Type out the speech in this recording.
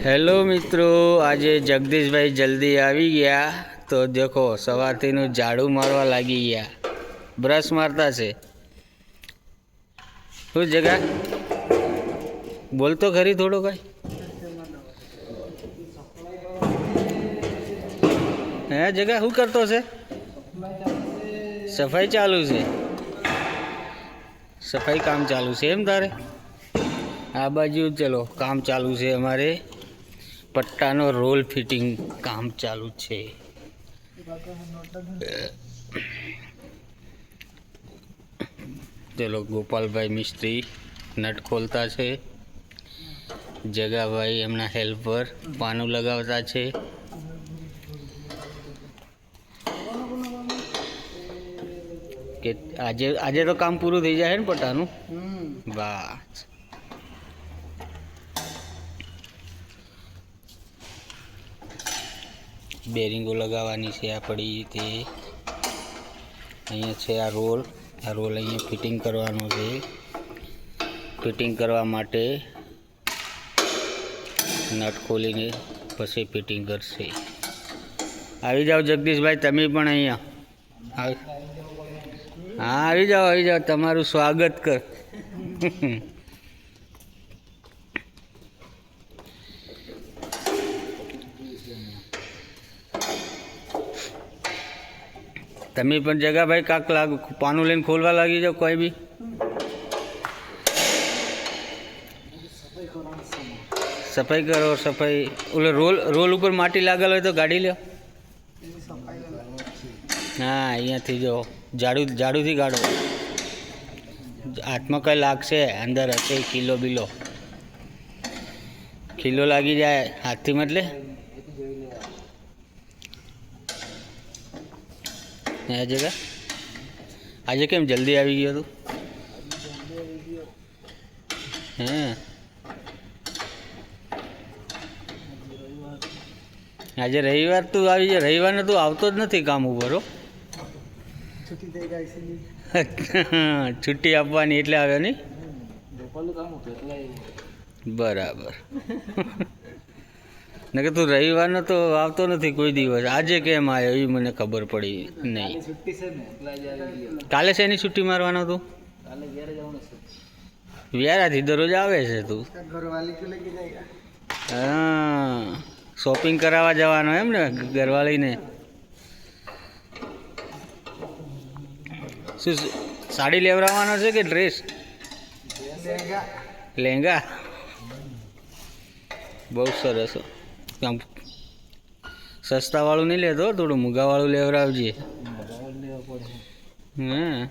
Hello मित्रों, आज जगदीश भाई जल्दी आवी गया तो देखो सवारथी झाड़ू मारवा लागी गया। ब्रश मारता से शू जगह बोल तो खरी थोड़ो कई है जगह शू करतो से सफाई चालू से सफाई काम चालू से एम तारे आ बाजू चलो काम चालू से अमारे पट्टानो रोल फिटिंग काम चालू छे। चलो गोपाल भाई मिस्त्री नट खोलता छे, जगा भाई एमना हेल्पर पानु लगावता छे। के आजे आजे तो काम पूરું થઈ જાય ને પટ્ટાનું બસ બેરિંગો લગાવવાની છે આ પડી તે અહીંયા છે આ રોલ અહીંયા ફિટિંગ કરવાનો છે। ફિટિંગ કરવા માટે નટ ખોલીને પછી ફિટિંગ કરશે। આવી જાઓ જગદીશભાઈ, તમે પણ અહીંયા हाँ આવી जाओ તમારું સ્વાગત कर। તમે પણ જગા ભાઈ કાક લાગ પાનું લઈને ખોલવા લાગી જાઓ કોઈ બી સફાઈ કરો। સફાઈ ઓલો રોલ ઉપર માટી લાગેલ હોય તો ગાડી લ્યો। हाँ અહીંયાથી જો झाड़ूथी गाड़ो, हाथ में कई लागशे अंदर हशे किलो बिलो खिलो लागी जाए हाथ थी मतलब जगह आज केम जल्दी आई गयो तू हाँ आज रविवार तू आई जाए। रविवार ने तू आवतो ज नथी काम उपर हो छुट्टी आपवानी એટલે આવ્યો નહીં બરાબર નકે તું રવિવારનો તો આવતો નથી કોઈ દિવસ, આજે કેમ આવ્યો એ મને ખબર પડી નહીં। કાલે શેની છુટ્ટી મારવાનો તું? વ્યારાથી દરરોજ આવે છે તું? હા શોપિંગ કરાવવા જવાનો એમ ને ઘરવાળીને? શું સાડી લેવડાવવાનો છે કે ડ્રેસ? લહેંગા બહુ સરસ। આમ સસ્તાવાળું નહીં લેતો, થોડું મોંઘાવાળું લેવડાવજે। હા